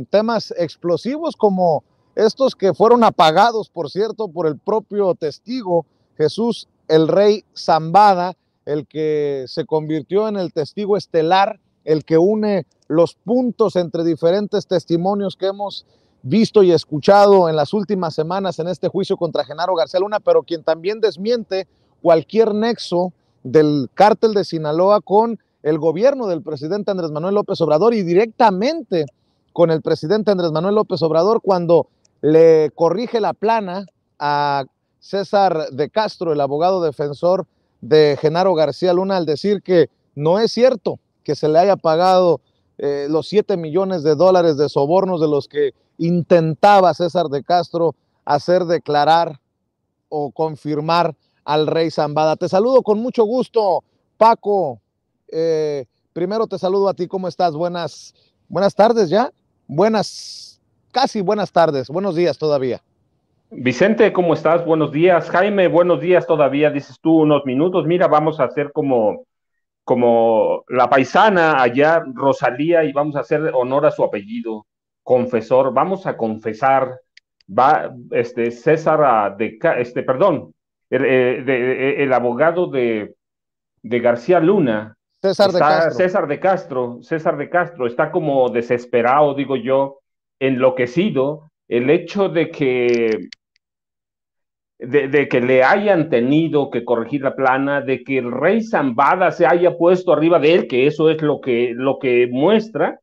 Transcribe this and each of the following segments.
temas explosivos como estos que fueron apagados, por cierto, por el propio testigo Jesús el Rey Zambada, el que se convirtió en el testigo estelar, el que une los puntos entre diferentes testimonios que hemos visto y escuchado en las últimas semanas en este juicio contra Genaro García Luna, pero quien también desmiente cualquier nexo del cártel de Sinaloa con el gobierno del presidente Andrés Manuel López Obrador y directamente con el presidente Andrés Manuel López Obrador cuando le corrige la plana a César de Castro, el abogado defensor de Genaro García Luna, al decir que no es cierto que se le haya pagado los 7 millones de dólares de sobornos de los que intentaba César de Castro hacer declarar o confirmar al rey Zambada. Te saludo con mucho gusto, Paco. Primero te saludo a ti, ¿cómo estás? Buenas tardes ya. Casi buenas tardes, buenos días todavía. Vicente, ¿cómo estás? Buenos días. Jaime, buenos días todavía, dices tú, unos minutos. Mira, vamos a hacer como la paisana allá, Rosalía, y vamos a hacer honor a su apellido, confesor. Vamos a confesar, César perdón, el abogado de García Luna, César de Castro. César de Castro está como desesperado, digo yo, enloquecido. El hecho de que le hayan tenido que corregir la plana, de que el rey Zambada se haya puesto arriba de él, que eso es lo que muestra,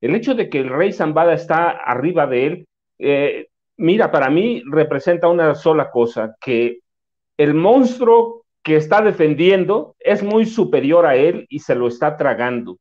el hecho de que el rey Zambada está arriba de él, mira, para mí representa una sola cosa, que el monstruo que está defendiendo es muy superior a él y se lo está tragando.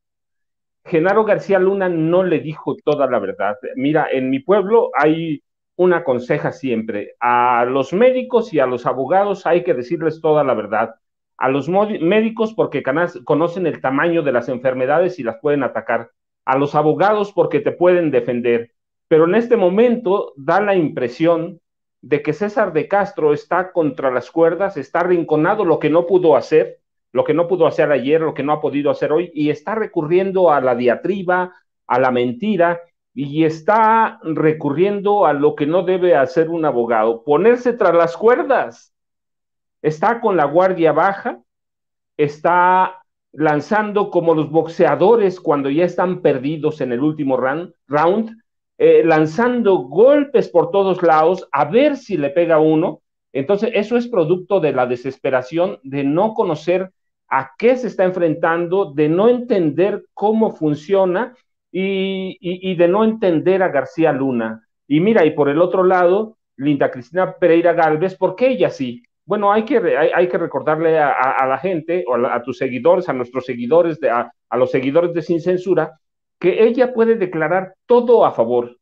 Genaro García Luna no le dijo toda la verdad. Mira, en mi pueblo hay una conseja siempre. A los médicos y a los abogados hay que decirles toda la verdad. A los médicos porque conocen el tamaño de las enfermedades y las pueden atacar. A los abogados porque te pueden defender. Pero en este momento da la impresión de que César de Castro está contra las cuerdas, está arrinconado, lo que no pudo hacer ayer, lo que no ha podido hacer hoy, y está recurriendo a la diatriba, a la mentira, y está recurriendo a lo que no debe hacer un abogado, ponerse tras las cuerdas. Está con la guardia baja, está lanzando como los boxeadores cuando ya están perdidos en el último round, lanzando golpes por todos lados a ver si le pega uno. Entonces eso es producto de la desesperación de no conocer a qué se está enfrentando, de no entender cómo funciona y de no entender a García Luna. Y mira, y por el otro lado, Linda Cristina Pereira Gálvez, ¿por qué ella sí? Bueno, hay que recordarle a la gente, o a tus seguidores, a nuestros seguidores, a los seguidores de Sin Censura, que ella puede declarar todo a favor.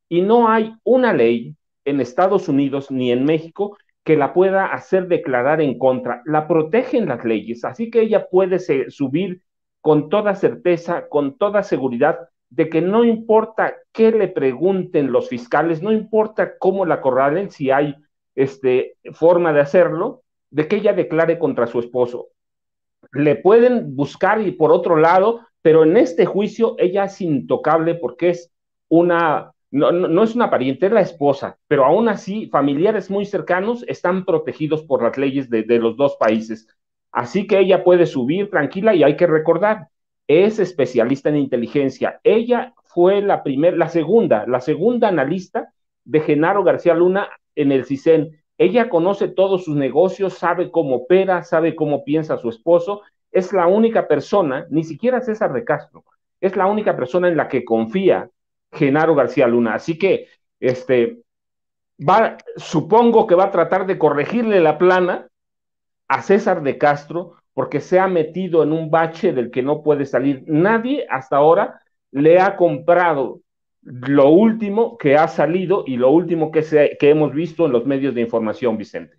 Y no hay una ley en Estados Unidos ni en México que la pueda hacer declarar en contra. La protegen las leyes, así que ella puede subir con toda certeza, con toda seguridad, de que no importa qué le pregunten los fiscales, no importa cómo la acorralen, si hay forma de hacerlo, de que ella declare contra su esposo. Le pueden buscar y por otro lado, pero en este juicio ella es intocable porque es no es una pariente, es la esposa, pero aún así familiares muy cercanos están protegidos por las leyes de los dos países. Así que ella puede subir tranquila y hay que recordar, es especialista en inteligencia. Ella fue la segunda analista de Genaro García Luna en el CISEN. Ella conoce todos sus negocios, sabe cómo opera, sabe cómo piensa su esposo. Es la única persona, ni siquiera César de Castro, es la única persona en la que confía Genaro García Luna. Así que supongo que va a tratar de corregirle la plana a César de Castro porque se ha metido en un bache del que no puede salir. Nadie hasta ahora le ha comprado lo último que ha salido y lo último que hemos visto en los medios de información, Vicente.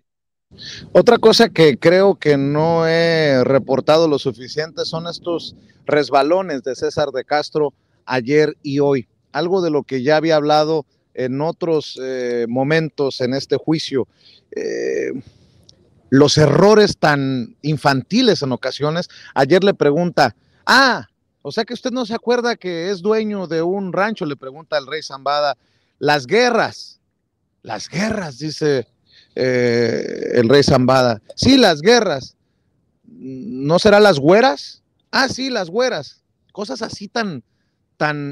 Otra cosa que creo que no he reportado lo suficiente son estos resbalones de César de Castro ayer y hoy. Algo de lo que ya había hablado en otros momentos en este juicio. Los errores tan infantiles en ocasiones. Ayer le pregunta, O sea que usted no se acuerda que es dueño de un rancho, le pregunta el rey Zambada. Las guerras, dice el rey Zambada. Sí, las guerras. ¿No será las güeras? Ah, sí, las güeras. Cosas así tan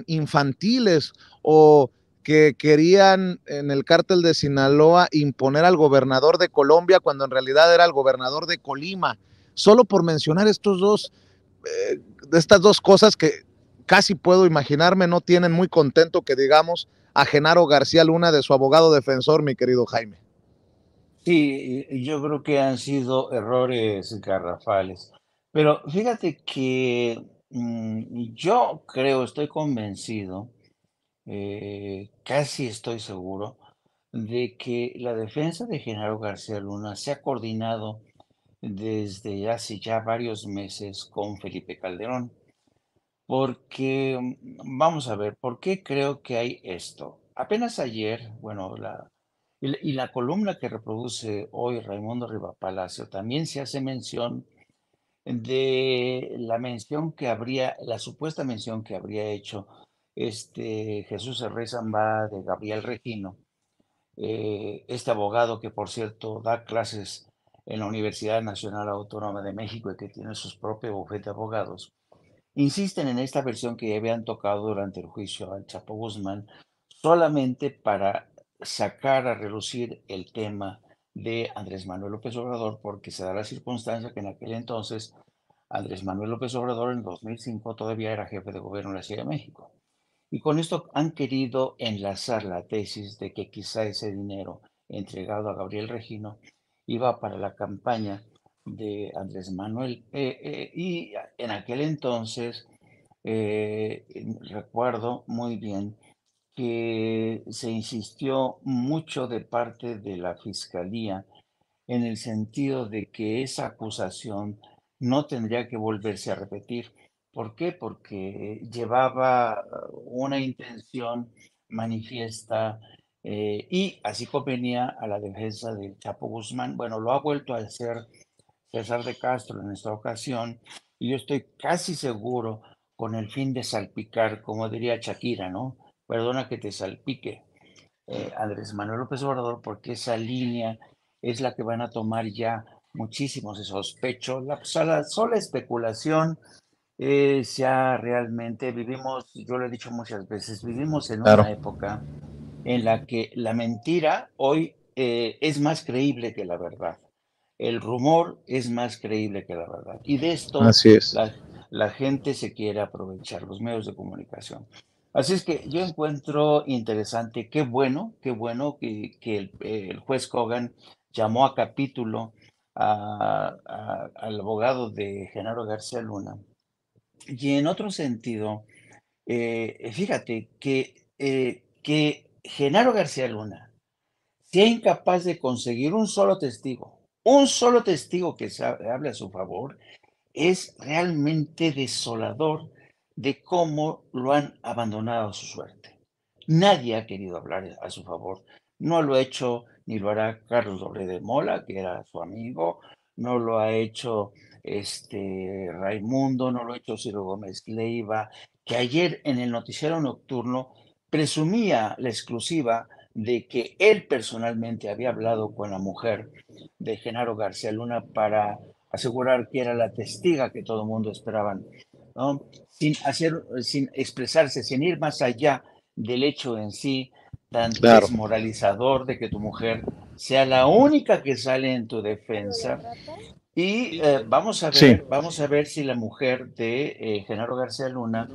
infantiles, o que querían en el cártel de Sinaloa imponer al gobernador de Colombia cuando en realidad era el gobernador de Colima. Solo por mencionar de estas dos cosas que casi puedo imaginarme, no tienen muy contento, que digamos, a Genaro García Luna de su abogado defensor, mi querido Jaime. Sí, y yo creo que han sido errores garrafales. Pero fíjate que yo creo, estoy convencido, casi estoy seguro, de que la defensa de Genaro García Luna se ha coordinado desde hace ya varios meses con Felipe Calderón. Porque, vamos a ver, ¿por qué creo que hay esto? Apenas ayer, bueno, la columna que reproduce hoy Raimundo Rivapalacio también se hace mención de la supuesta mención que habría hecho Jesús Herrera Zambada de Gabriel Regino, este abogado que por cierto da clases en la Universidad Nacional Autónoma de México y que tiene sus propios bufete de abogados. Insisten en esta versión que ya habían tocado durante el juicio al Chapo Guzmán, solamente para sacar a relucir el tema de Andrés Manuel López Obrador, porque se da la circunstancia que en aquel entonces Andrés Manuel López Obrador en 2005 todavía era jefe de gobierno de la Ciudad de México. Y con esto han querido enlazar la tesis de que quizá ese dinero entregado a Gabriel Regino iba para la campaña de Andrés Manuel. Y en aquel entonces recuerdo muy bien que se insistió mucho de parte de la Fiscalía en el sentido de que esa acusación no tendría que volverse a repetir. ¿Por qué? Porque llevaba una intención manifiesta y así convenía a la defensa del Chapo Guzmán. Bueno, lo ha vuelto a hacer César de Castro en esta ocasión y yo estoy casi seguro con el fin de salpicar, como diría Shakira, ¿no? Perdona que te salpique, Andrés Manuel López Obrador, porque esa línea es la que van a tomar ya muchísimos, de sospecho. La sola especulación ya realmente vivimos, yo lo he dicho muchas veces, vivimos en Claro. una época en la que la mentira hoy es más creíble que la verdad. El rumor es más creíble que la verdad. Y de esto Así es. la gente se quiere aprovechar, los medios de comunicación. Así es que yo encuentro interesante, qué bueno que el juez Kogan llamó a capítulo al abogado de Genaro García Luna. Y en otro sentido, fíjate que Genaro García Luna sea incapaz de conseguir un solo testigo que hable a su favor, es realmente desolador de cómo lo han abandonado a su suerte. Nadie ha querido hablar a su favor. No lo ha hecho ni lo hará Carlos Loret de Mola, que era su amigo, no lo ha hecho Raimundo, no lo ha hecho Ciro Gómez Leiva, que ayer en el noticiero nocturno presumía la exclusiva de que él personalmente había hablado con la mujer de Genaro García Luna para asegurar que era la testiga que todo el mundo esperaban, ¿no? Sin expresarse, sin ir más allá del hecho en sí, tan Claro. desmoralizador de que tu mujer sea la única que sale en tu defensa. Y Sí. vamos a ver si la mujer de Genaro García Luna,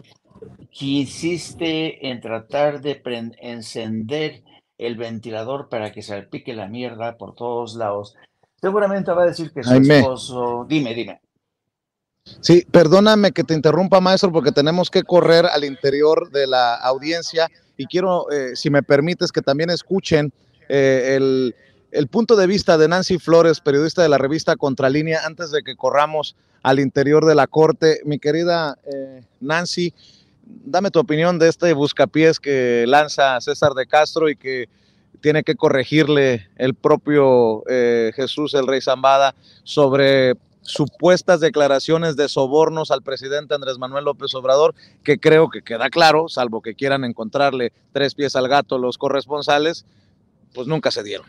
que insiste en tratar de encender el ventilador para que salpique la mierda por todos lados, seguramente va a decir que su Jaime. esposo, dime. Sí, perdóname que te interrumpa, maestro, porque tenemos que correr al interior de la audiencia y quiero, si me permites, que también escuchen el punto de vista de Nancy Flores, periodista de la revista Contralínea, antes de que corramos al interior de la corte. Mi querida Nancy, dame tu opinión de este buscapiés que lanza César de Castro y que tiene que corregirle el propio Jesús el Rey Zambada sobre supuestas declaraciones de sobornos al presidente Andrés Manuel López Obrador, que creo que queda claro, salvo que quieran encontrarle 3 pies al gato los corresponsales, pues nunca se dieron.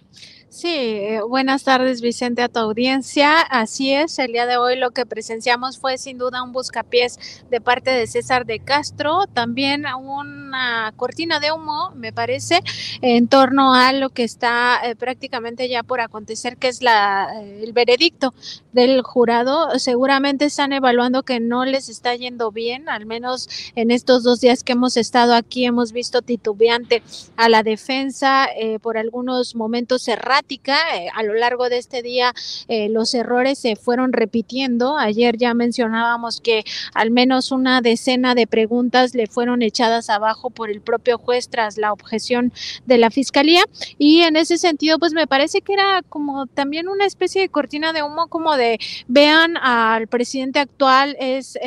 Sí, buenas tardes, Vicente, a tu audiencia. Así es, el día de hoy lo que presenciamos fue sin duda un buscapiés de parte de César de Castro, también una cortina de humo, me parece, en torno a lo que está prácticamente ya por acontecer, que es el veredicto del jurado. Seguramente están evaluando que no les está yendo bien, al menos en estos 2 días que hemos estado aquí hemos visto titubeante a la defensa, por algunos momentos errática. A lo largo de este día los errores se fueron repitiendo. Ayer ya mencionábamos que al menos una decena de preguntas le fueron echadas abajo por el propio juez tras la objeción de la fiscalía, y en ese sentido pues me parece que era como también una especie de cortina de humo, como de vean al presidente actual es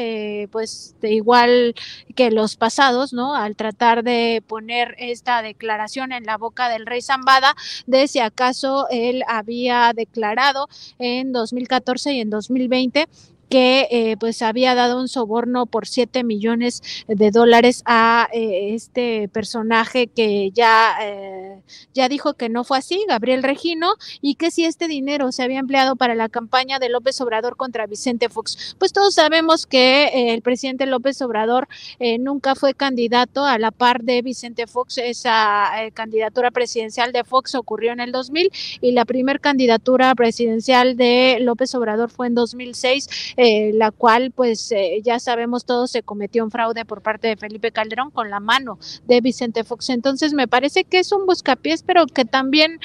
pues de igual que los pasados, ¿no? Al tratar de poner esta declaración en la boca del rey Zambada de si acaso él había declarado en 2014 y en 2020 que pues había dado un soborno por $7 millones a este personaje que ya dijo que no fue así, Gabriel Regino, y que si este dinero se había empleado para la campaña de López Obrador contra Vicente Fox. Pues todos sabemos que el presidente López Obrador nunca fue candidato a la par de Vicente Fox. Esa candidatura presidencial de Fox ocurrió en el 2000 y la primer candidatura presidencial de López Obrador fue en 2006, la cual pues ya sabemos todos se cometió un fraude por parte de Felipe Calderón con la mano de Vicente Fox. Entonces me parece que es un buscapiés, pero que también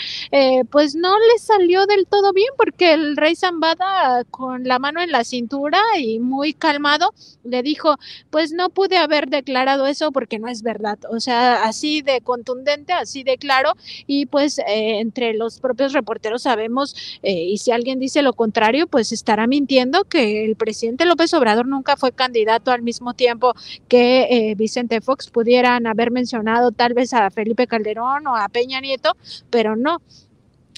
pues no le salió del todo bien, porque el rey Zambada con la mano en la cintura y muy calmado le dijo, pues no pude haber declarado eso porque no es verdad. O sea, así de contundente, así de claro, y pues entre los propios reporteros sabemos, y si alguien dice lo contrario, pues estará mintiendo, que el presidente López Obrador nunca fue candidato al mismo tiempo que Vicente Fox. Pudieran haber mencionado tal vez a Felipe Calderón o a Peña Nieto, pero no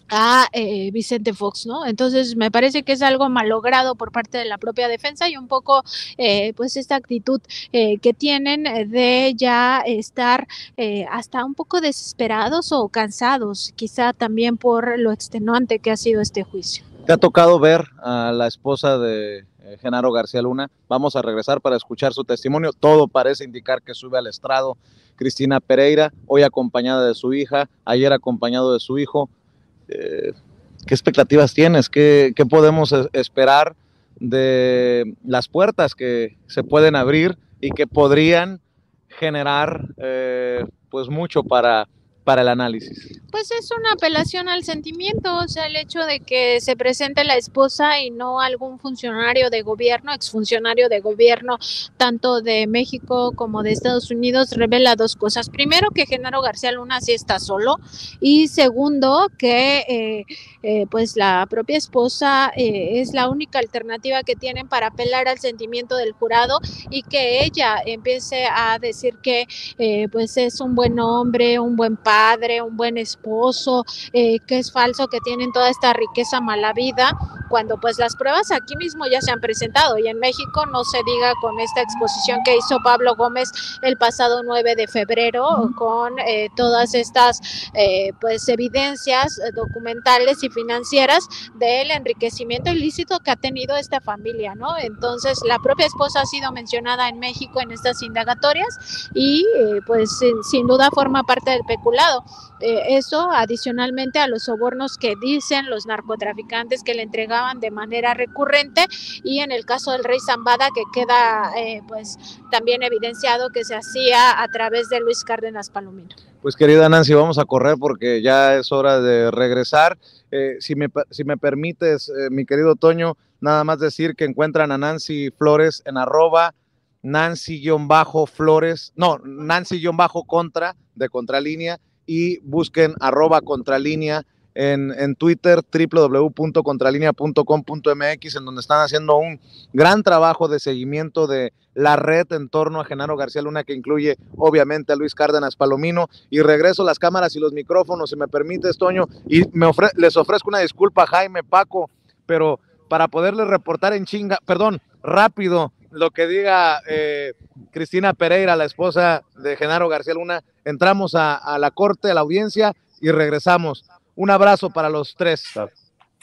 a Vicente Fox, ¿no? Entonces me parece que es algo malogrado por parte de la propia defensa y un poco pues esta actitud que tienen de ya estar hasta un poco desesperados o cansados, quizá también por lo extenuante que ha sido este juicio. ¿Te ha tocado ver a la esposa de Genaro García Luna? Vamos a regresar para escuchar su testimonio. Todo parece indicar que sube al estrado Cristina Pereira, hoy acompañada de su hija, ayer acompañado de su hijo. ¿Qué expectativas tienes? ¿Qué podemos esperar de las puertas que se pueden abrir y que podrían generar pues mucho para el análisis? Pues es una apelación al sentimiento, o sea, el hecho de que se presente la esposa y no algún funcionario de gobierno, exfuncionario de gobierno, tanto de México como de Estados Unidos, revela 2 cosas. Primero, que Genaro García Luna sí está solo, y segundo, que pues la propia esposa es la única alternativa que tienen para apelar al sentimiento del jurado, y que ella empiece a decir que pues es un buen hombre, un buen padre, un buen esposo, que es falso que tienen toda esta riqueza mala vida, cuando pues las pruebas aquí mismo ya se han presentado, y en México no se diga con esta exposición que hizo Pablo Gómez el pasado 9 de febrero con todas estas pues evidencias documentales y financieras del enriquecimiento ilícito que ha tenido esta familia, ¿no? Entonces la propia esposa ha sido mencionada en México en estas indagatorias y pues sin duda forma parte del peculado. Eso adicionalmente a los sobornos que dicen los narcotraficantes que le entregaban de manera recurrente, y en el caso del rey Zambada que queda pues también evidenciado que se hacía a través de Luis Cárdenas Palomino. Pues querida Nancy, vamos a correr porque ya es hora de regresar. Si me permites, mi querido Toño, nada más decir que encuentran a Nancy Flores en @Nancy-Flores, no, Nancy-contra de Contralínea, y busquen @Contralínea en Twitter, www.contralinea.com.mx, en donde están haciendo un gran trabajo de seguimiento de la red en torno a Genaro García Luna, que incluye obviamente a Luis Cárdenas Palomino. Y regreso las cámaras y los micrófonos, si me permites, Toño, y les ofrezco una disculpa a Jaime, Paco, pero para poderle reportar en chinga, perdón, rápido, lo que diga Cristina Pereira, la esposa de Genaro García Luna. Entramos a la corte, a la audiencia y regresamos. Un abrazo para los tres.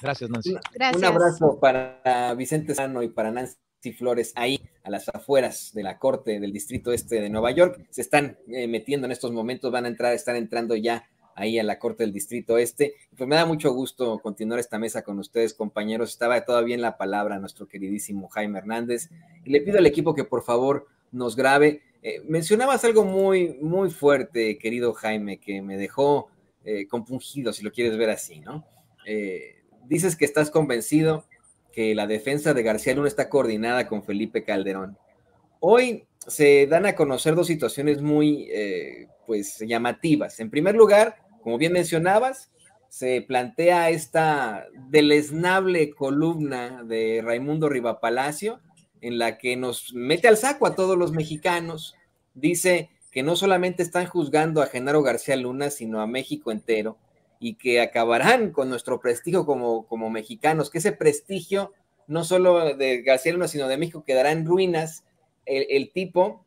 Gracias, Nancy. Gracias. Un abrazo para Vicente Sano y para Nancy Flores, ahí a las afueras de la corte del Distrito Este de Nueva York. Se están metiendo en estos momentos, están entrando ya ahí a la corte del Distrito Este. Pues me da mucho gusto continuar esta mesa con ustedes, compañeros. Estaba todavía en la palabra nuestro queridísimo Jaime Hernández. Y le pido al equipo que por favor nos grabe. Mencionabas algo muy, muy fuerte, querido Jaime, que me dejó compungido, si lo quieres ver así, ¿no? Dices que estás convencido que la defensa de García Luna está coordinada con Felipe Calderón. Hoy se dan a conocer dos situaciones muy pues llamativas. En primer lugar, como bien mencionabas, se plantea esta deleznable columna de Raimundo Rivapalacio en la que nos mete al saco a todos los mexicanos. Dice que no solamente están juzgando a Genaro García Luna, sino a México entero, y que acabarán con nuestro prestigio como mexicanos, que ese prestigio no solo de García Luna, sino de México quedará en ruinas. El tipo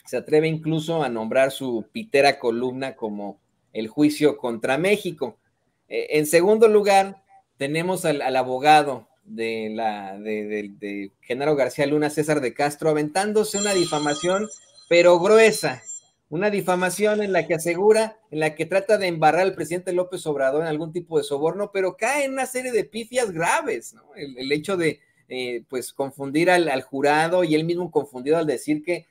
se atreve incluso a nombrar su pitera columna como el juicio contra México. En segundo lugar, tenemos al abogado de Genaro García Luna, César de Castro, aventándose una difamación, pero gruesa, una difamación en la que asegura, en la que trata de embarrar al presidente López Obrador en algún tipo de soborno, pero cae en una serie de pifias graves, ¿no? El hecho de pues confundir al jurado, y él mismo confundido al decir que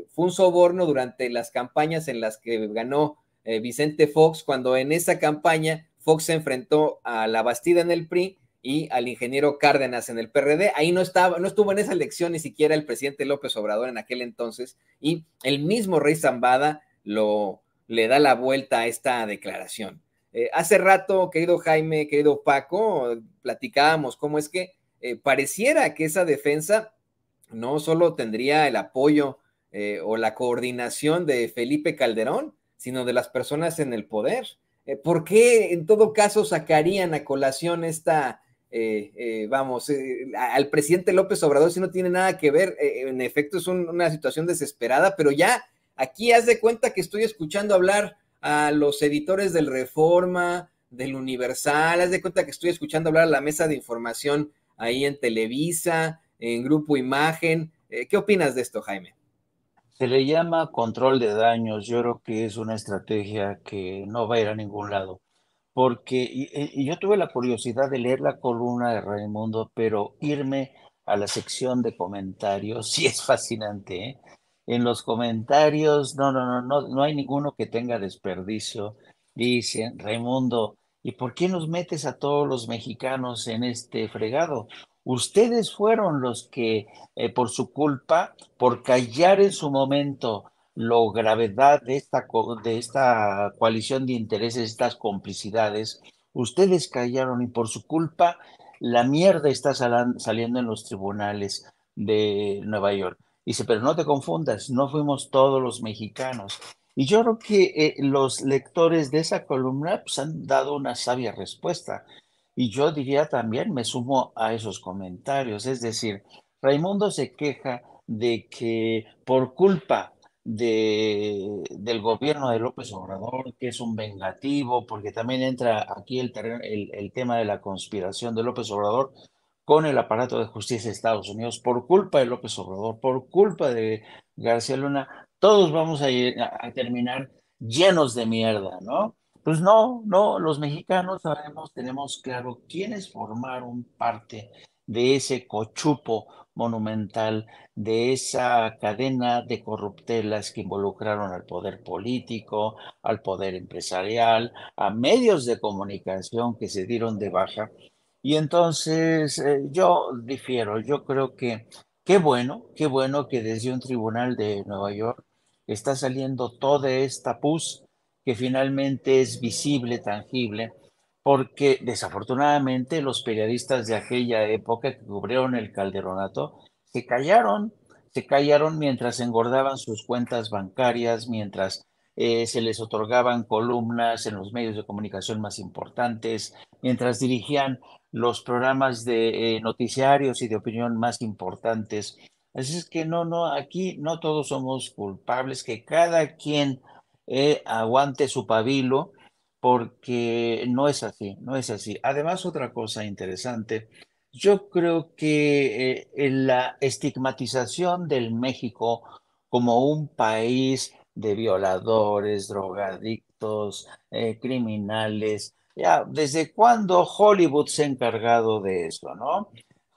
fue un soborno durante las campañas en las que ganó Vicente Fox, cuando en esa campaña Fox se enfrentó a la Bastida en el PRI y al ingeniero Cárdenas en el PRD. Ahí no estuvo en esa elección ni siquiera el presidente López Obrador en aquel entonces, y el mismo Rey Zambada le da la vuelta a esta declaración. Hace rato, querido Jaime, querido Paco, platicábamos cómo es que pareciera que esa defensa no solo tendría el apoyo o la coordinación de Felipe Calderón, sino de las personas en el poder. ¿Por qué en todo caso sacarían a colación al presidente López Obrador si no tiene nada que ver? En efecto es una situación desesperada, pero ya aquí haz de cuenta que estoy escuchando hablar a los editores del Reforma, del Universal, haz de cuenta que estoy escuchando hablar a la mesa de información ahí en Televisa, en Grupo Imagen. ¿Qué opinas de esto, Jaime? Se le llama control de daños. Yo creo que es una estrategia que no va a ir a ningún lado. Porque y yo tuve la curiosidad de leer la columna de Raimundo, pero irme a la sección de comentarios sí es fascinante, ¿eh? En los comentarios, no hay ninguno que tenga desperdicio. Dicen, Raimundo, ¿y por qué nos metes a todos los mexicanos en este fregado? Ustedes fueron los que, por su culpa, por callar en su momento la gravedad de esta coalición de intereses, estas complicidades, ustedes callaron y por su culpa la mierda está saliendo en los tribunales de Nueva York. Dice, pero no te confundas, no fuimos todos los mexicanos. Y yo creo que los lectores de esa columna pues, han dado una sabia respuesta. Y yo diría también, me sumo a esos comentarios, es decir, Raimundo se queja de que por culpa del gobierno de López Obrador, que es un vengativo, porque también entra aquí el tema de la conspiración de López Obrador con el aparato de justicia de Estados Unidos, por culpa de López Obrador, por culpa de García Luna, todos vamos a terminar llenos de mierda, ¿no? Pues no, los mexicanos sabemos, tenemos claro quiénes formaron parte de ese cochupo monumental, de esa cadena de corruptelas que involucraron al poder político, al poder empresarial, a medios de comunicación que se dieron de baja. Y entonces yo difiero, yo creo que qué bueno que desde un tribunal de Nueva York está saliendo toda esta pus que finalmente es visible, tangible, porque desafortunadamente los periodistas de aquella época que cubrieron el Calderonato se callaron mientras engordaban sus cuentas bancarias, mientras se les otorgaban columnas en los medios de comunicación más importantes, mientras dirigían los programas de noticiarios y de opinión más importantes. Así es que no, aquí no todos somos culpables, que cada quien aguante su pabilo, porque no es así, no es así. Además, otra cosa interesante, yo creo que en la estigmatización del México como un país de violadores, drogadictos, criminales, ya, ¿desde cuándo Hollywood se ha encargado de eso, no?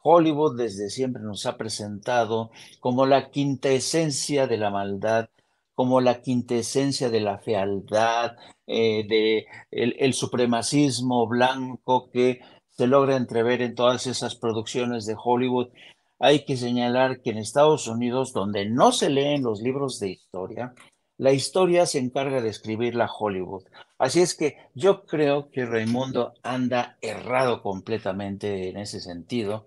Hollywood desde siempre nos ha presentado como la quintesencia de la maldad, como la quintesencia de la fealdad, de el supremacismo blanco que se logra entrever en todas esas producciones de Hollywood. Hay que señalar que en Estados Unidos, donde no se leen los libros de historia, la historia se encarga de escribirla Hollywood. Así es que yo creo que Raimundo anda errado completamente en ese sentido.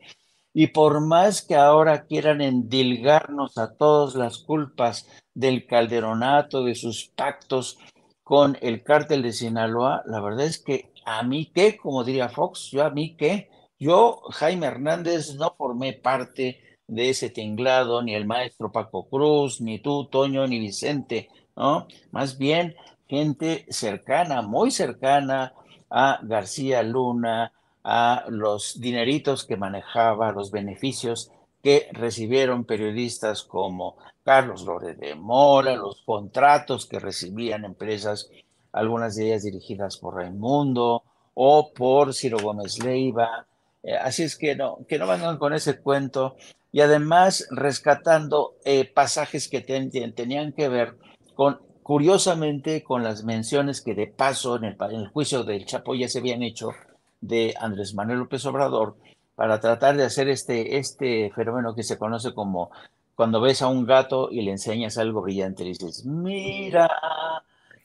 Y por más que ahora quieran endilgarnos a todos las culpas del Calderonato, de sus pactos con el cártel de Sinaloa, la verdad es que a mí qué, como diría Fox, yo a mí qué, yo, Jaime Hernández, no formé parte de ese tinglado, ni el maestro Paco Cruz, ni tú, Toño, ni Vicente, ¿no? Más bien gente cercana, muy cercana a García Luna, a los dineritos que manejaba, los beneficios que recibieron periodistas como Carlos Loret de Mola, los contratos que recibían empresas, algunas de ellas dirigidas por Raimundo o por Ciro Gómez Leiva. Así es que no vengan con ese cuento y además rescatando pasajes que tenían que ver con, curiosamente, con las menciones que de paso en el juicio del Chapo ya se habían hecho de Andrés Manuel López Obrador para tratar de hacer este fenómeno que se conoce como cuando ves a un gato y le enseñas algo brillante, le dices, mira,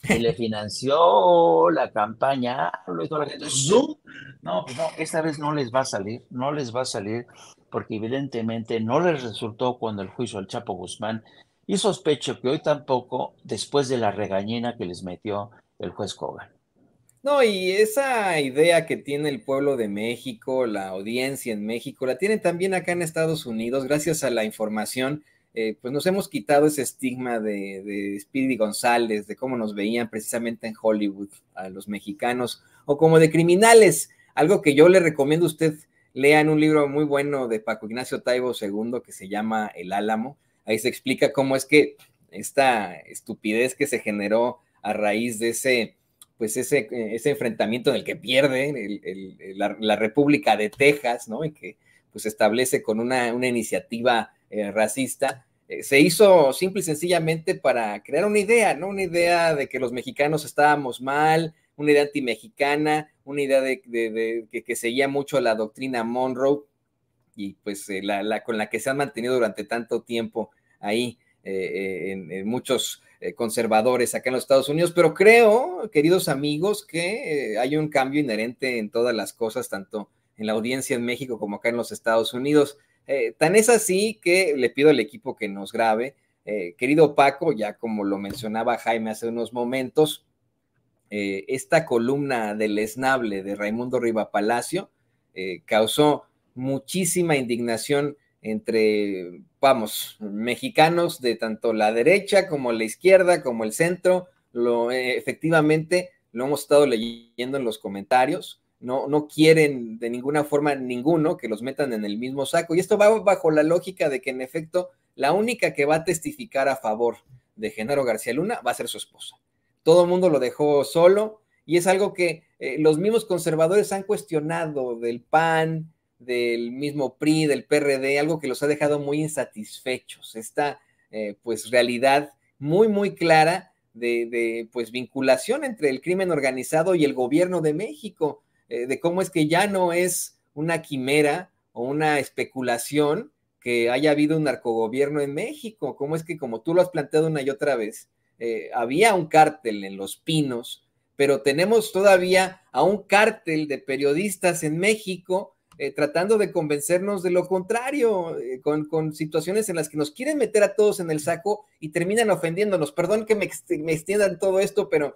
se le financió la campaña, y toda la gente, ¡zoom! No, pues no, esta vez no les va a salir, no les va a salir, porque evidentemente no les resultó cuando el juicio al Chapo Guzmán, y sospecho que hoy tampoco, después de la regañina que les metió el juez Kogan. No, y esa idea que tiene el pueblo de México, la audiencia en México, la tienen también acá en Estados Unidos, gracias a la información, pues nos hemos quitado ese estigma de Speedy González, de cómo nos veían precisamente en Hollywood a los mexicanos, o como de criminales, algo que yo le recomiendo a usted lea en un libro muy bueno de Paco Ignacio Taibo II que se llama El Álamo. Ahí se explica cómo es que esta estupidez que se generó a raíz de ese enfrentamiento en el que pierde la República de Texas, ¿no? Y que pues establece con una iniciativa racista, se hizo simple y sencillamente para crear una idea, ¿no? Una idea de que los mexicanos estábamos mal, una idea antimexicana, una idea que seguía mucho la doctrina Monroe y pues con la que se han mantenido durante tanto tiempo ahí en muchos conservadores acá en los Estados Unidos, pero creo, queridos amigos, que hay un cambio inherente en todas las cosas, tanto en la audiencia en México como acá en los Estados Unidos. Tan es así que le pido al equipo que nos grabe. Querido Paco, ya como lo mencionaba Jaime hace unos momentos, esta columna deleznable de Raimundo Riva Palacio causó muchísima indignación entre, vamos, mexicanos de tanto la derecha como la izquierda, como el centro. Efectivamente, lo hemos estado leyendo en los comentarios. No quieren de ninguna forma ninguno que los metan en el mismo saco. Y esto va bajo la lógica de que, en efecto, la única que va a testificar a favor de Genaro García Luna va a ser su esposa. Todo el mundo lo dejó solo y es algo que los mismos conservadores han cuestionado del PAN, del mismo PRI, del PRD, algo que los ha dejado muy insatisfechos. Esta pues realidad muy, muy clara de pues vinculación entre el crimen organizado y el gobierno de México, de cómo es que ya no es una quimera o una especulación que haya habido un narcogobierno en México, cómo es que, como tú lo has planteado una y otra vez, había un cártel en Los Pinos, pero tenemos todavía a un cártel de periodistas en México tratando de convencernos de lo contrario, con situaciones en las que nos quieren meter a todos en el saco y terminan ofendiéndonos. Perdón que me extiendan todo esto, pero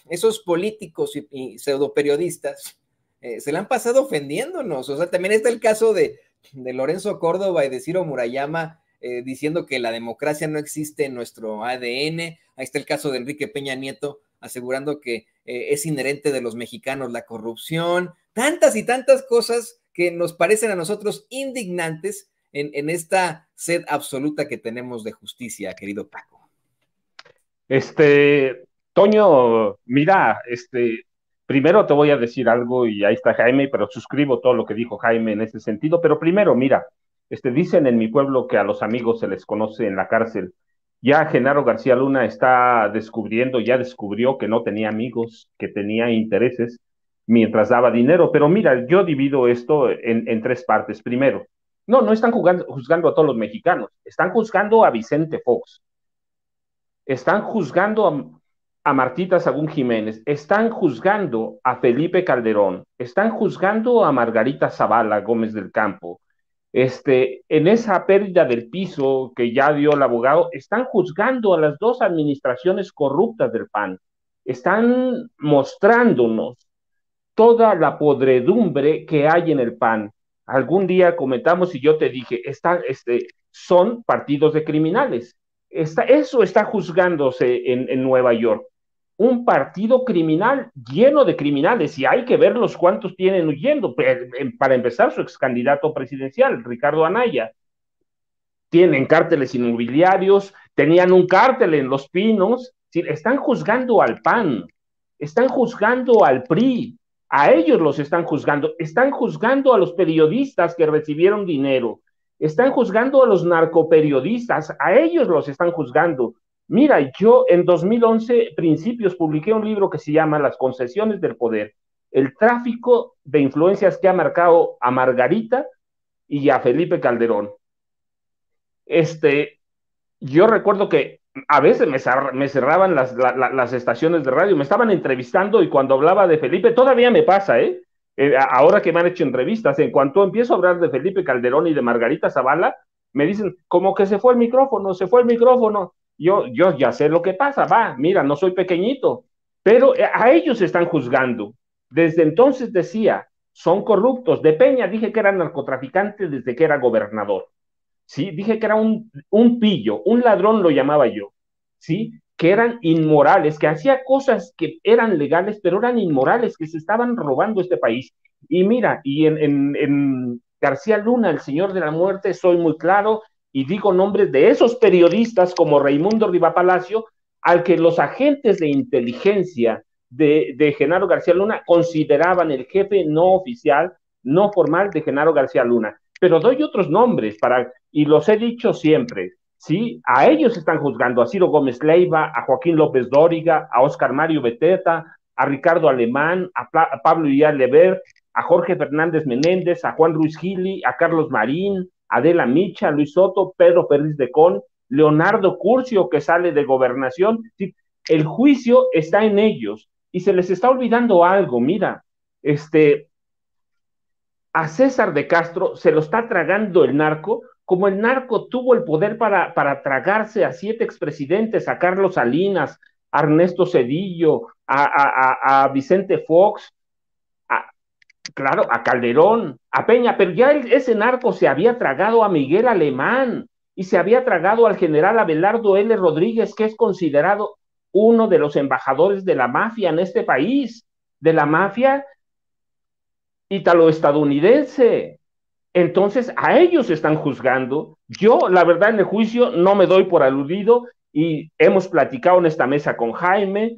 esos políticos y pseudoperiodistas se la han pasado ofendiéndonos. O sea, también está el caso de Lorenzo Córdoba y de Ciro Murayama, diciendo que la democracia no existe en nuestro ADN. Ahí está el caso de Enrique Peña Nieto, asegurando que es inherente de los mexicanos la corrupción. Tantas y tantas cosas que nos parecen a nosotros indignantes en esta sed absoluta que tenemos de justicia, querido Paco. Toño, mira, primero te voy a decir algo y ahí está Jaime, pero suscribo todo lo que dijo Jaime en ese sentido, pero primero, mira, dicen en mi pueblo que a los amigos se les conoce en la cárcel. Ya Genaro García Luna ya descubrió que no tenía amigos, que tenía intereses mientras daba dinero, pero mira, yo divido esto en tres partes. Primero, no están juzgando a todos los mexicanos, están juzgando a Vicente Fox, están juzgando a Martita Sagún Jiménez, están juzgando a Felipe Calderón, están juzgando a Margarita Zavala Gómez del Campo. En esa pérdida del piso que ya dio el abogado, están juzgando a las dos administraciones corruptas del PAN. Están mostrándonos toda la podredumbre que hay en el PAN. Algún día comentamos y yo te dije, son partidos de criminales. Eso está juzgándose en Nueva York. Un partido criminal lleno de criminales, y hay que ver los cuántos tienen huyendo. Para empezar, su ex candidato presidencial, Ricardo Anaya. Tienen cárteles inmobiliarios, tenían un cártel en Los Pinos. Están juzgando al PAN, están juzgando al PRI, a ellos los están juzgando a los periodistas que recibieron dinero, están juzgando a los narcoperiodistas, a ellos los están juzgando. Mira, yo en 2011, principios, publiqué un libro que se llama Las concesiones del poder, el tráfico de influencias que ha marcado a Margarita y a Felipe Calderón. Yo recuerdo que a veces me cerraban las estaciones de radio, me estaban entrevistando y cuando hablaba de Felipe, todavía me pasa, ahora que me han hecho entrevistas, en cuanto empiezo a hablar de Felipe Calderón y de Margarita Zavala, me dicen, como que se fue el micrófono. Yo ya sé lo que pasa, mira, no soy pequeñito, pero a ellos están juzgando. Desde entonces decía, son corruptos. De Peña dije que era narcotraficante desde que era gobernador. ¿Sí? Dije que era un pillo, un ladrón lo llamaba yo, ¿sí? Que eran inmorales, que hacía cosas que eran legales, pero eran inmorales, que se estaban robando este país. Y mira, y en García Luna, el señor de la muerte, soy muy claro, y digo nombres de esos periodistas como Raimundo Rivapalacio, al que los agentes de inteligencia de Genaro García Luna consideraban el jefe no oficial, no formal de Genaro García Luna. Pero doy otros nombres y los he dicho siempre, ¿sí? A ellos están juzgando, a Ciro Gómez Leiva, a Joaquín López Dóriga, a Óscar Mario Beteta, a Ricardo Alemán, a Pablo Illán Lever, a Jorge Fernández Menéndez, a Juan Ruiz Gili, a Carlos Marín, a Adela Micha, a Luis Soto, Pedro Ferriz de Con, Leonardo Curcio, que sale de Gobernación. ¿Sí? El juicio está en ellos y se les está olvidando algo. Mira, a César de Castro se lo está tragando el narco, como el narco tuvo el poder para tragarse a 7 expresidentes, a Carlos Salinas, a Ernesto Zedillo, a Vicente Fox, claro, a Calderón, a Peña, pero ya ese narco se había tragado a Miguel Alemán y se había tragado al general Abelardo L. Rodríguez, que es considerado uno de los embajadores de la mafia en este país, de la mafia italo-estadounidense. Entonces, a ellos están juzgando. Yo, la verdad, en el juicio no me doy por aludido y hemos platicado en esta mesa con Jaime,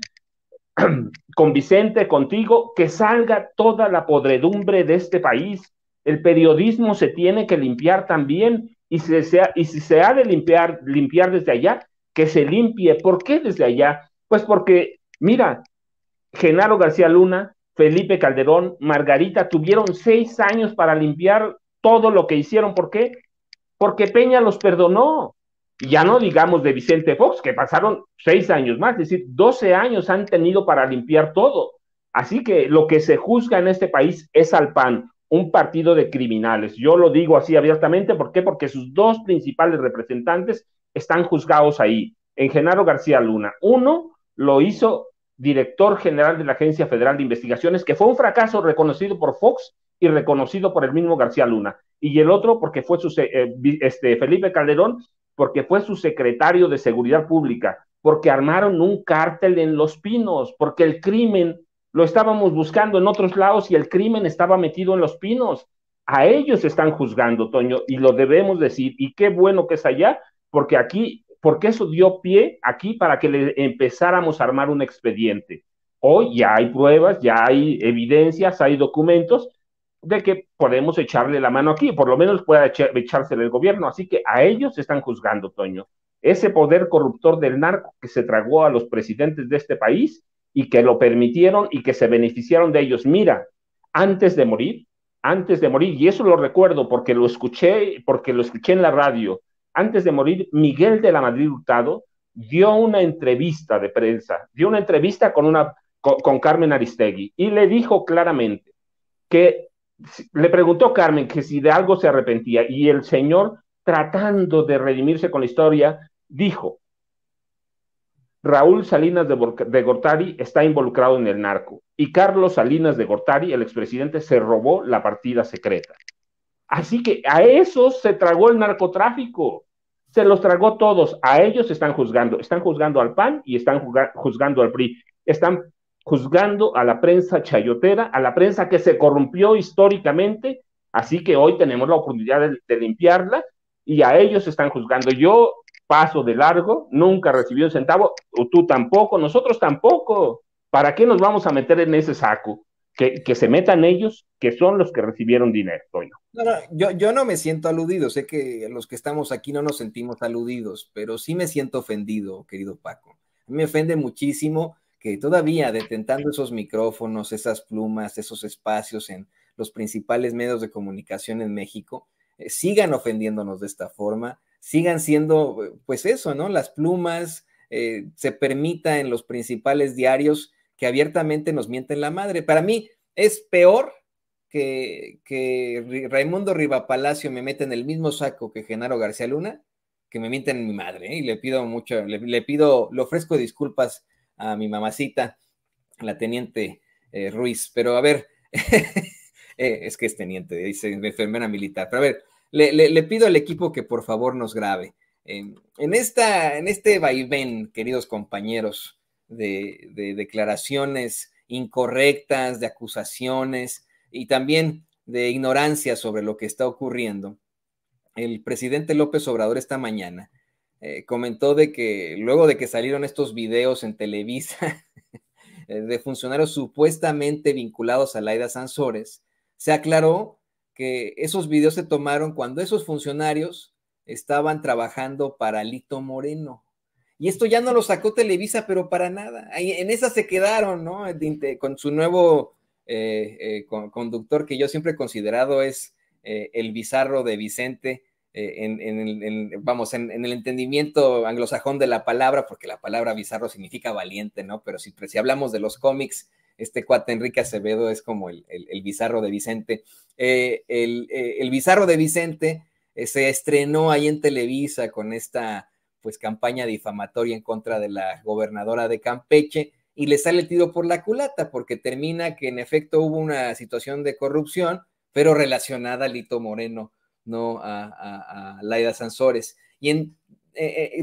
con Vicente, contigo, que salga toda la podredumbre de este país. El periodismo se tiene que limpiar también y si se ha de limpiar desde allá, que se limpie. ¿Por qué desde allá? Pues porque, mira, Genaro García Luna, Felipe Calderón, Margarita tuvieron 6 años para limpiar todo lo que hicieron. ¿Por qué? Porque Peña los perdonó. Y ya no digamos de Vicente Fox, que pasaron 6 años más, es decir, 12 años han tenido para limpiar todo. Así que lo que se juzga en este país es al PAN, un partido de criminales. Yo lo digo así abiertamente. ¿Por qué? Porque sus 2 principales representantes están juzgados ahí, en Genaro García Luna. Uno lo hizo director general de la Agencia Federal de Investigaciones, que fue un fracaso reconocido por Fox y reconocido por el mismo García Luna. Y el otro porque fue Felipe Calderón, porque fue su secretario de Seguridad Pública, porque armaron un cártel en Los Pinos, porque el crimen lo estábamos buscando en otros lados y el crimen estaba metido en Los Pinos. A ellos están juzgando, Toño, y lo debemos decir, y qué bueno que es allá, porque eso dio pie aquí para que le empezáramos a armar un expediente. Hoy ya hay pruebas, ya hay evidencias, hay documentos de que podemos echarle la mano aquí, por lo menos pueda echársele el gobierno, así que a ellos están juzgando, Toño. Ese poder corruptor del narco que se tragó a los presidentes de este país y que lo permitieron y que se beneficiaron de ellos. Mira, antes de morir, y eso lo recuerdo porque lo escuché en la radio, antes de morir, Miguel de la Madrid Hurtado dio una entrevista de prensa, con Carmen Aristegui y le dijo claramente que le preguntó Carmen que si de algo se arrepentía y el señor, tratando de redimirse con la historia, dijo: Raúl Salinas de Gortari está involucrado en el narco y Carlos Salinas de Gortari, el expresidente, se robó la partida secreta. Así que a esos se tragó el narcotráfico, se los tragó todos, a ellos están juzgando al PAN y están juzgando al PRI, están juzgando a la prensa chayotera, a la prensa que se corrompió históricamente, así que hoy tenemos la oportunidad de limpiarla y a ellos están juzgando. Yo paso de largo, nunca recibí un centavo, tú tampoco, nosotros tampoco. ¿Para qué nos vamos a meter en ese saco? Que se metan ellos, que son los que recibieron dinero, Toño. No, yo no me siento aludido, sé que los que estamos aquí no nos sentimos aludidos, pero sí me siento ofendido, querido Paco. A mí me ofende muchísimo que todavía detentando esos micrófonos, esas plumas, esos espacios en los principales medios de comunicación en México, sigan ofendiéndonos de esta forma, sigan siendo, pues eso, ¿no? Las plumas, se permita en los principales diarios que abiertamente nos mienten la madre. Para mí es peor que Raimundo Rivapalacio me meta en el mismo saco que Genaro García Luna, que me mienten en mi madre, ¿eh? Y le pido mucho, le ofrezco disculpas a mi mamacita, la teniente Ruiz, pero a ver, es que es teniente, dice enfermera militar, pero a ver, le pido al equipo que por favor nos grabe. En este vaivén, queridos compañeros, de declaraciones incorrectas, de acusaciones y también de ignorancia sobre lo que está ocurriendo, el presidente López Obrador esta mañana comentó de que luego de que salieron estos videos en Televisa de funcionarios supuestamente vinculados a Laida Sansores, se aclaró que esos videos se tomaron cuando esos funcionarios estaban trabajando para Lito Moreno. Y esto ya no lo sacó Televisa, pero para nada. Ahí, en esa se quedaron, ¿no? Con su nuevo conductor, que yo siempre he considerado es el bizarro de Vicente, en el entendimiento anglosajón de la palabra, porque la palabra bizarro significa valiente, ¿no? Pero si hablamos de los cómics, este cuate Enrique Acevedo es como el bizarro de Vicente. El bizarro de Vicente se estrenó ahí en Televisa con esta pues campaña difamatoria en contra de la gobernadora de Campeche y le sale el tiro por la culata porque termina que en efecto hubo una situación de corrupción, pero relacionada a Lito Moreno, no a Laida Sansores. Y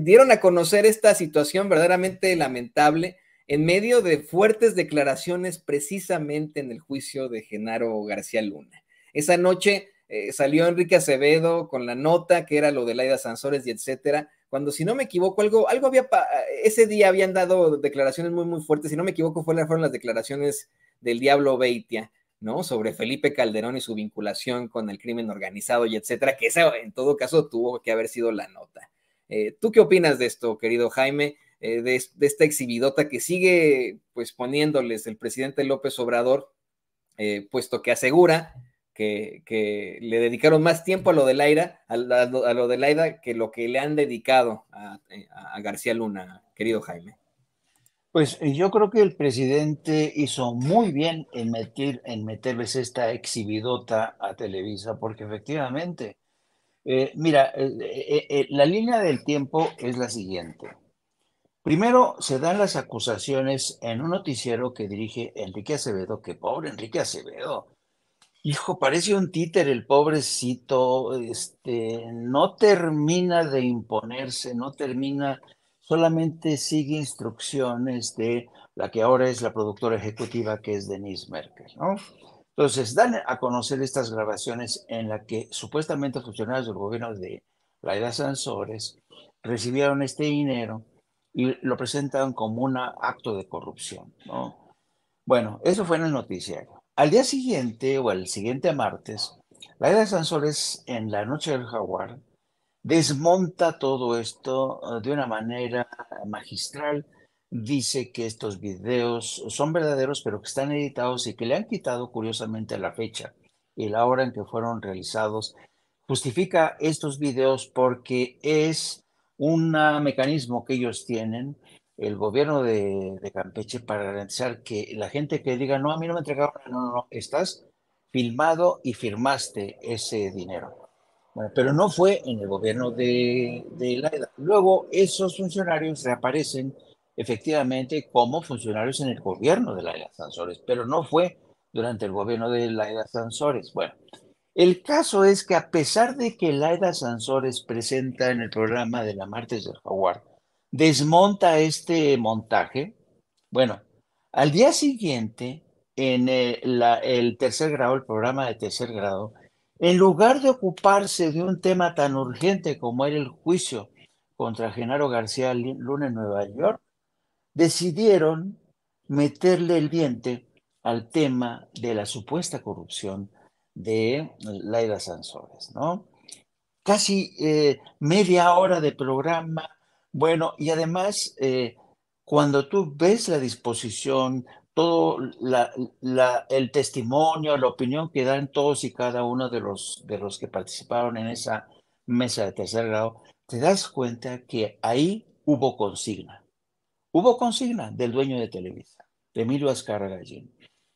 dieron a conocer esta situación verdaderamente lamentable en medio de fuertes declaraciones precisamente en el juicio de Genaro García Luna. Esa noche salió Enrique Acevedo con la nota que era lo de Laida Sansores y etcétera, cuando si no me equivoco, algo había, ese día habían dado declaraciones muy, muy fuertes, si no me equivoco fueron las declaraciones del Diablo Beitia, ¿no? Sobre Felipe Calderón y su vinculación con el crimen organizado y etcétera, que esa en todo caso tuvo que haber sido la nota. ¿Tú qué opinas de esto, querido Jaime? De esta exhibidota que sigue pues poniéndoles el presidente López Obrador, puesto que asegura que le dedicaron más tiempo a lo de Laida que lo que le han dedicado a García Luna, querido Jaime. Pues yo creo que el presidente hizo muy bien en meterles esta exhibidota a Televisa, porque efectivamente, mira, la línea del tiempo es la siguiente. Primero se dan las acusaciones en un noticiero que dirige Enrique Acevedo, que pobre Enrique Acevedo. Hijo, parece un títer el pobrecito, no termina de imponerse, no termina, solamente sigue instrucciones de la que ahora es la productora ejecutiva, que es Denise Merkel, ¿no? Entonces, dan a conocer estas grabaciones en las que supuestamente funcionarios del gobierno de Laida Sansores recibieron este dinero y lo presentan como un acto de corrupción, ¿no? Bueno, eso fue en el noticiario. Al día siguiente o al siguiente martes, Laida Sansores en La Noche del Jaguar desmonta todo esto de una manera magistral. Dice que estos videos son verdaderos, pero que están editados y que le han quitado curiosamente la fecha y la hora en que fueron realizados. Justifica estos videos porque es un mecanismo que ellos tienen, el gobierno de Campeche, para garantizar que la gente que diga, no, a mí no me entregaron, no, no, no, estás filmado y firmaste ese dinero. Bueno, pero no fue en el gobierno de Laida. Luego, esos funcionarios reaparecen efectivamente como funcionarios en el gobierno de Laida Sansores, pero no fue durante el gobierno de Laida Sansores. Bueno, el caso es que a pesar de que Laida Sansores presenta en el programa de la Martes del Jaguar, desmonta este montaje, bueno, al día siguiente, en el tercer grado, el programa de tercer grado, en lugar de ocuparse de un tema tan urgente como era el juicio contra Genaro García Luna en Nueva York, decidieron meterle el diente al tema de la supuesta corrupción de Laida Sansores, ¿no? Casi media hora de programa. Bueno, y además, cuando tú ves la disposición, todo el testimonio, la opinión que dan todos y cada uno de los que participaron en esa mesa de tercer grado, te das cuenta que ahí hubo consigna. Hubo consigna del dueño de Televisa, de Emilio Azcárraga Gallín.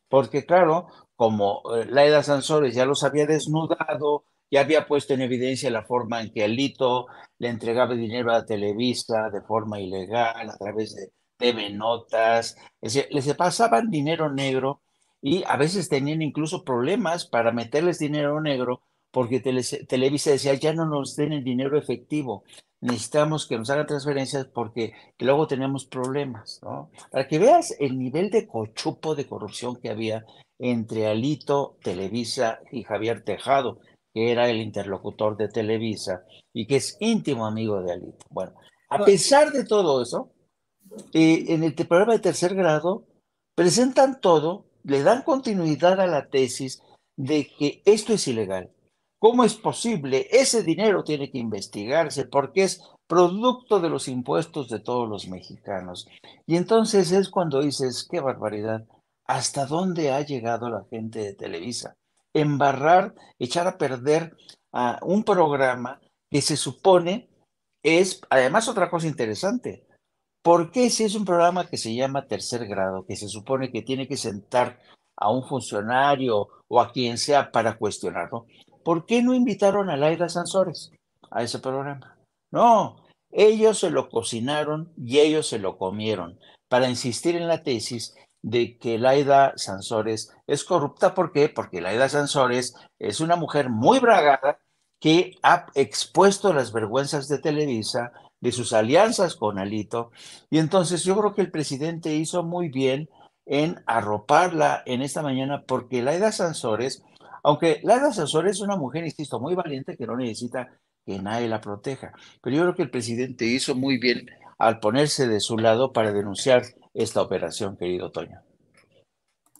Porque claro, como Laida Sansores ya los había desnudado, ya había puesto en evidencia la forma en que Alito le entregaba dinero a Televisa de forma ilegal a través de TV Notas, es decir, les pasaban dinero negro y a veces tenían incluso problemas para meterles dinero negro porque Televisa decía, ya no nos den el dinero efectivo, necesitamos que nos hagan transferencias porque luego tenemos problemas, ¿no? Para que veas el nivel de cochupo de corrupción que había entre Alito, Televisa y Javier Tejado, que era el interlocutor de Televisa y que es íntimo amigo de Alito. Bueno, a pesar de todo eso, en el programa de tercer grado presentan todo, le dan continuidad a la tesis de que esto es ilegal. ¿Cómo es posible? Ese dinero tiene que investigarse porque es producto de los impuestos de todos los mexicanos. Y entonces es cuando dices, qué barbaridad, ¿hasta dónde ha llegado la gente de Televisa? Embarrar, echar a perder a un programa que se supone es, además, otra cosa interesante. ¿Por qué si es un programa que se llama Tercer Grado, que se supone que tiene que sentar a un funcionario o a quien sea para cuestionarlo? ¿Por qué no invitaron a Laida Sansores a ese programa? No, ellos se lo cocinaron y ellos se lo comieron para insistir en la tesis de que Laida Sansores es corrupta. ¿Por qué? Porque Laida Sansores es una mujer muy bragada que ha expuesto las vergüenzas de Televisa, de sus alianzas con Alito, y entonces yo creo que el presidente hizo muy bien en arroparla en esta mañana, porque Laida Sansores, aunque Laida Sansores es una mujer, insisto, muy valiente, que no necesita que nadie la proteja, pero yo creo que el presidente hizo muy bien al ponerse de su lado para denunciar esta operación, querido Toño.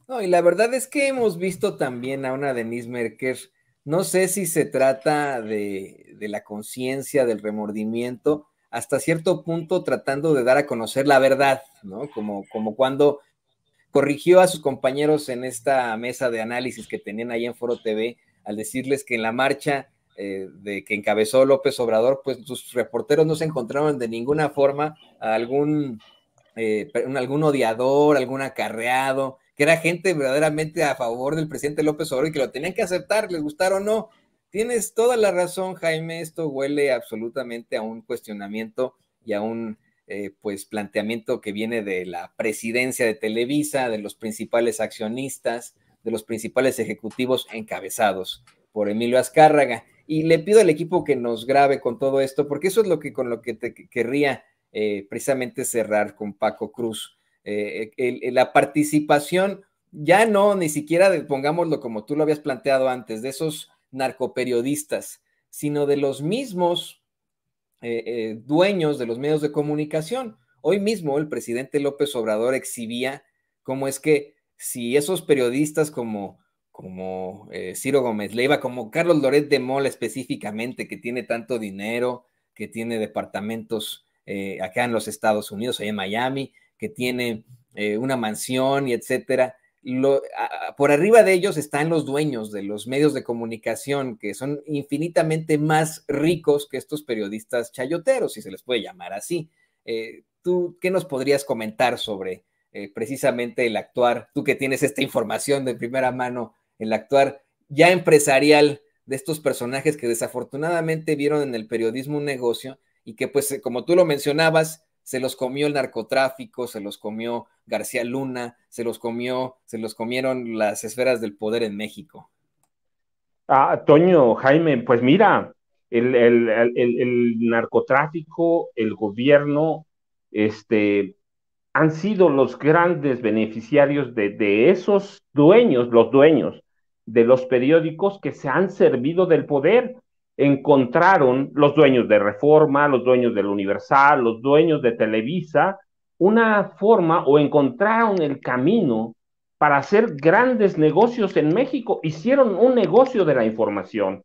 No, y la verdad es que hemos visto también a una Denise Merker, no sé si se trata de la conciencia, del remordimiento, hasta cierto punto tratando de dar a conocer la verdad, ¿no? Como cuando corrigió a sus compañeros en esta mesa de análisis que tenían ahí en Foro TV, al decirles que en la marcha de que encabezó López Obrador, pues sus reporteros no se encontraron de ninguna forma a algún odiador, algún acarreado, que era gente verdaderamente a favor del presidente López Obrador y que lo tenían que aceptar, les gustara o no. Tienes toda la razón, Jaime, esto huele absolutamente a un cuestionamiento y a un pues planteamiento que viene de la presidencia de Televisa, de los principales accionistas, de los principales ejecutivos encabezados por Emilio Azcárraga. Y le pido al equipo que nos grabe con todo esto, porque eso es con lo que te querría precisamente cerrar con Paco Cruz. La participación, ya no, ni siquiera pongámoslo como tú lo habías planteado antes, de esos narcoperiodistas, sino de los mismos dueños de los medios de comunicación. Hoy mismo el presidente López Obrador exhibía cómo es que si esos periodistas como Ciro Gómez Leiva, como Carlos Loret de Mola específicamente, que tiene tanto dinero, que tiene departamentos acá en los Estados Unidos, allá en Miami, que tiene una mansión y etcétera, por arriba de ellos están los dueños de los medios de comunicación, que son infinitamente más ricos que estos periodistas chayoteros, si se les puede llamar así. ¿Tú qué nos podrías comentar sobre precisamente el actuar, tú que tienes esta información de primera mano, el actuar ya empresarial de estos personajes que desafortunadamente vieron en el periodismo un negocio y que, pues, como tú lo mencionabas, se los comió el narcotráfico, se los comió García Luna, se los comieron las esferas del poder en México? Toño, Jaime, pues mira, el narcotráfico, el gobierno, han sido los grandes beneficiarios de esos dueños, los dueños de los periódicos que se han servido del poder. Encontraron los dueños de Reforma, los dueños del Universal, los dueños de Televisa, una forma o encontraron el camino para hacer grandes negocios en México. Hicieron un negocio de la información.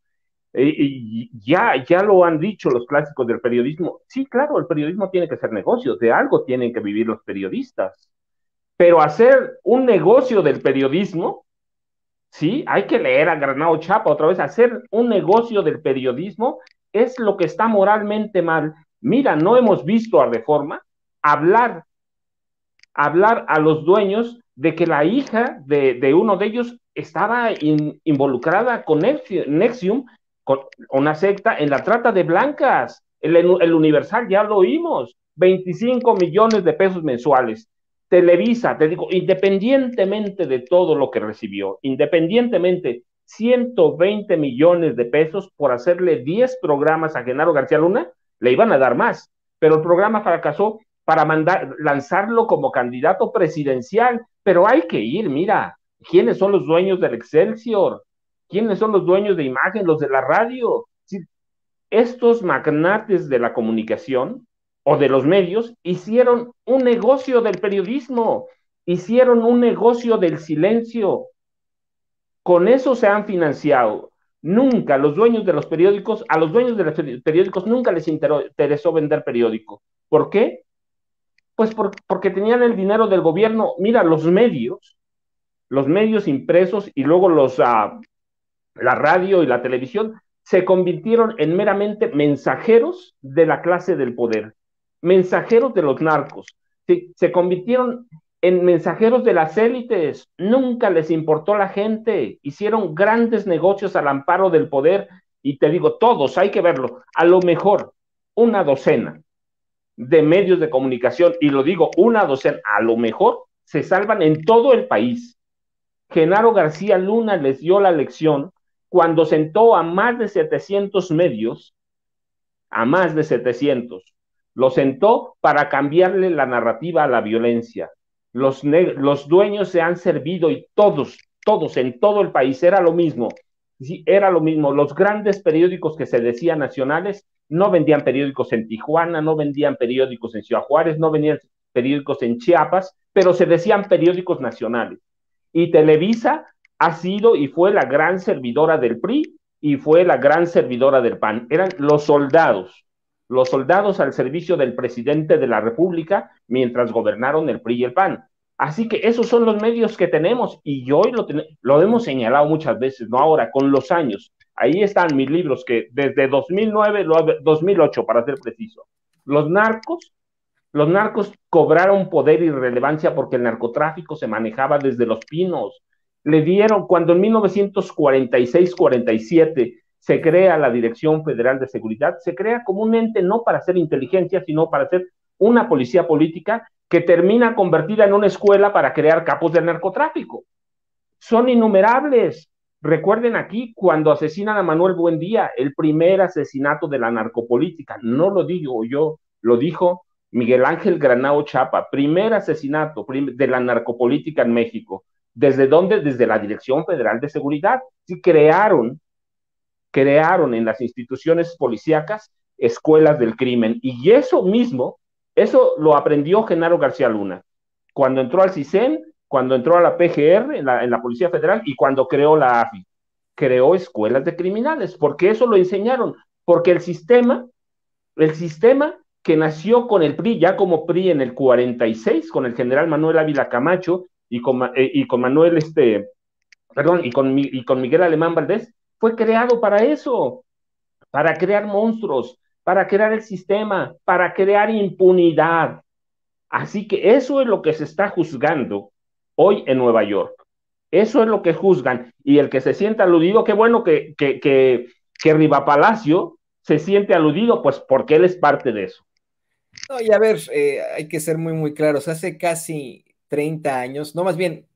Ya lo han dicho los clásicos del periodismo. Sí, claro, el periodismo tiene que ser negocio, de algo tienen que vivir los periodistas. Pero hacer un negocio del periodismo, sí, hay que leer a Granado Chapa otra vez. Hacer un negocio del periodismo es lo que está moralmente mal. Mira, no hemos visto a Reforma hablar a los dueños de que la hija de uno de ellos estaba involucrada con Nexium, con una secta, en la trata de blancas. El Universal ya lo oímos, 25 millones de pesos mensuales. Televisa, te digo, independientemente de todo lo que recibió, independientemente, 120 millones de pesos por hacerle 10 programas a Genaro García Luna, le iban a dar más, pero el programa fracasó para lanzarlo como candidato presidencial, pero hay que ir, mira, ¿quiénes son los dueños del Excelsior? ¿Quiénes son los dueños de Imagen, los de la radio? Sí, estos magnates de la comunicación o de los medios hicieron un negocio del periodismo, hicieron un negocio del silencio. Con eso se han financiado. Nunca los dueños de los periódicos, a los dueños de los periódicos nunca les interesó vender periódico. ¿Por qué? Pues porque tenían el dinero del gobierno. Mira, los medios impresos y luego la radio y la televisión se convirtieron en meramente mensajeros de la clase del poder, mensajeros de los narcos, se convirtieron en mensajeros de las élites. Nunca les importó la gente, hicieron grandes negocios al amparo del poder, y te digo, todos, hay que verlo, a lo mejor una docena de medios de comunicación, y lo digo, una docena, a lo mejor se salvan en todo el país. Genaro García Luna les dio la lección cuando sentó a más de 700 medios, a más de 700, lo sentó para cambiarle la narrativa a la violencia. Los dueños se han servido, y todos en todo el país, era lo mismo. Sí, era lo mismo. Los grandes periódicos que se decían nacionales no vendían periódicos en Tijuana, no vendían periódicos en Ciudad Juárez, no vendían periódicos en Chiapas, pero se decían periódicos nacionales. Y Televisa ha sido y fue la gran servidora del PRI y fue la gran servidora del PAN. Eran los soldados al servicio del presidente de la República mientras gobernaron el PRI y el PAN. Así que esos son los medios que tenemos, y hoy lo hemos señalado muchas veces, no ahora, con los años. Ahí están mis libros que desde 2009, 2008 para ser preciso. Los narcos cobraron poder y relevancia porque el narcotráfico se manejaba desde Los Pinos. Le dieron, cuando en 1946-47 se crea la Dirección Federal de Seguridad, se crea como un ente no para hacer inteligencia, sino para hacer una policía política que termina convertida en una escuela para crear capos del narcotráfico. Son innumerables. Recuerden aquí cuando asesinan a Manuel Buendía, el primer asesinato de la narcopolítica. No lo digo yo, lo dijo Miguel Ángel Granao Chapa, primer asesinato de la narcopolítica en México. ¿Desde dónde? Desde la Dirección Federal de Seguridad. Sí, crearon en las instituciones policíacas escuelas del crimen. Y eso mismo, eso lo aprendió Genaro García Luna. Cuando entró al CISEN, cuando entró a la PGR, en la Policía Federal, y cuando creó la AFI. Creó escuelas de criminales, porque eso lo enseñaron. Porque el sistema que nació con el PRI, ya como PRI en el 46, con el general Manuel Ávila Camacho y con Manuel, y con Miguel Alemán Valdés, fue creado para eso, para crear monstruos, para crear el sistema, para crear impunidad. Así que eso es lo que se está juzgando hoy en Nueva York. Eso es lo que juzgan. Y el que se sienta aludido, qué bueno que Riva Palacio se siente aludido, pues porque él es parte de eso. No, y a ver, hay que ser muy, muy claros. Hace casi 30 años, no, más bien,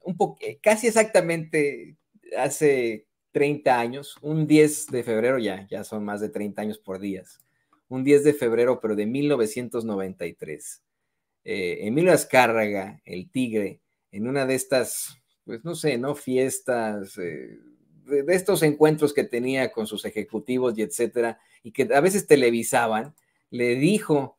casi exactamente hace 30 años, un 10 de febrero, ya son más de 30 años por días, un 10 de febrero, pero de 1993. Emilio Azcárraga, el Tigre, en una de estas, pues no sé, ¿no? Fiestas, de estos encuentros que tenía con sus ejecutivos y etcétera, y que a veces televisaban, le dijo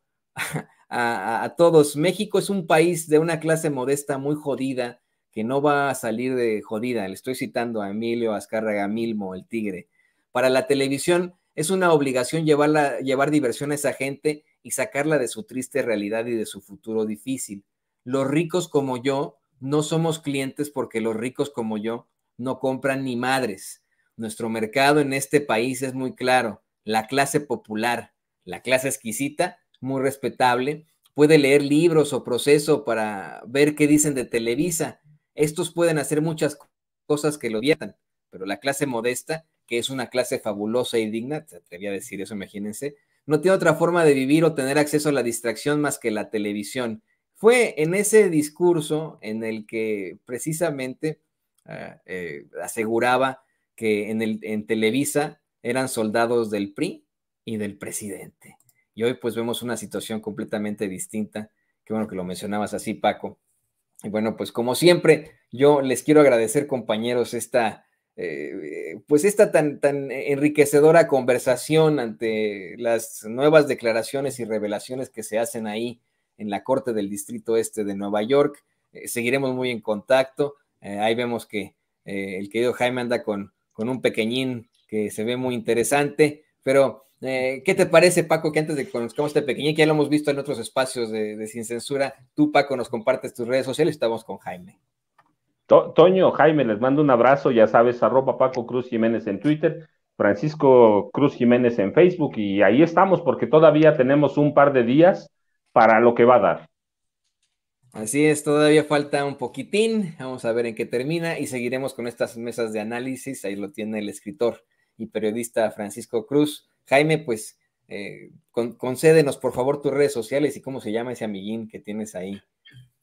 a todos, México es un país de una clase modesta muy jodida, que no va a salir de jodida. Le estoy citando a Emilio Azcárraga Milmo, el Tigre. Para la televisión es una obligación llevar diversión a esa gente y sacarla de su triste realidad y de su futuro difícil. Los ricos como yo no somos clientes porque los ricos como yo no compran ni madres. Nuestro mercado en este país es muy claro. La clase popular, la clase exquisita, muy respetable, puede leer libros o Proceso para ver qué dicen de Televisa. Estos pueden hacer muchas cosas que lo vieran, pero la clase modesta, que es una clase fabulosa y digna, te atreví a decir eso, imagínense, no tiene otra forma de vivir o tener acceso a la distracción más que la televisión. Fue en ese discurso en el que precisamente aseguraba que en Televisa eran soldados del PRI y del presidente. Y hoy pues vemos una situación completamente distinta. Qué bueno que lo mencionabas así, Paco. Y bueno, pues como siempre, yo les quiero agradecer, compañeros, esta tan enriquecedora conversación ante las nuevas declaraciones y revelaciones que se hacen ahí en la Corte del Distrito Este de Nueva York. Seguiremos muy en contacto. Ahí vemos que el querido Jaime anda con un pequeñín que se ve muy interesante, pero ¿qué te parece, Paco, que antes de que conozcamos este pequeñín, que ya lo hemos visto en otros espacios de Sin Censura, tú, Paco, nos compartes tus redes sociales? Estamos con Jaime. Toño, Jaime, les mando un abrazo, ya sabes, @Paco Cruz Jiménez en Twitter, Francisco Cruz Jiménez en Facebook, y ahí estamos porque todavía tenemos un par de días para lo que va a dar. Así es, todavía falta un poquitín, vamos a ver en qué termina y seguiremos con estas mesas de análisis. Ahí lo tiene el escritor y periodista Francisco Cruz. Jaime, pues concédenos por favor tus redes sociales y cómo se llama ese amiguín que tienes ahí.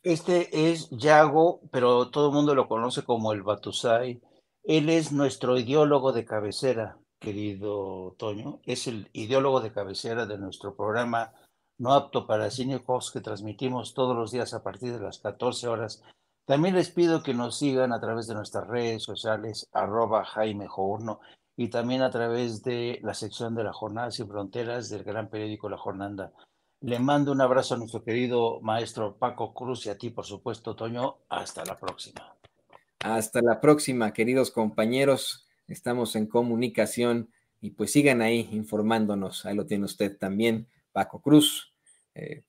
Este es Yago, pero todo el mundo lo conoce como el Batusai. Él es nuestro ideólogo de cabecera, querido Toño. Es el ideólogo de cabecera de nuestro programa No Apto para Cínicos, que transmitimos todos los días a partir de las 14 horas. También les pido que nos sigan a través de nuestras redes sociales, @Jaime Journo, y también a través de la sección de La Jornada Sin Fronteras del gran periódico La Jornada. Le mando un abrazo a nuestro querido maestro Paco Cruz y a ti, por supuesto, Toño. Hasta la próxima. Hasta la próxima, queridos compañeros. Estamos en comunicación y pues sigan ahí informándonos. Ahí lo tiene usted también, Paco Cruz,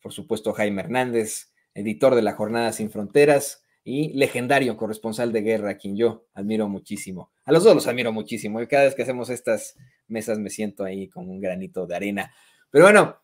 por supuesto Jaime Hernández, editor de La Jornada Sin Fronteras y legendario corresponsal de guerra, a quien yo admiro muchísimo. A los dos los admiro muchísimo y cada vez que hacemos estas mesas me siento ahí con un granito de arena. Pero bueno,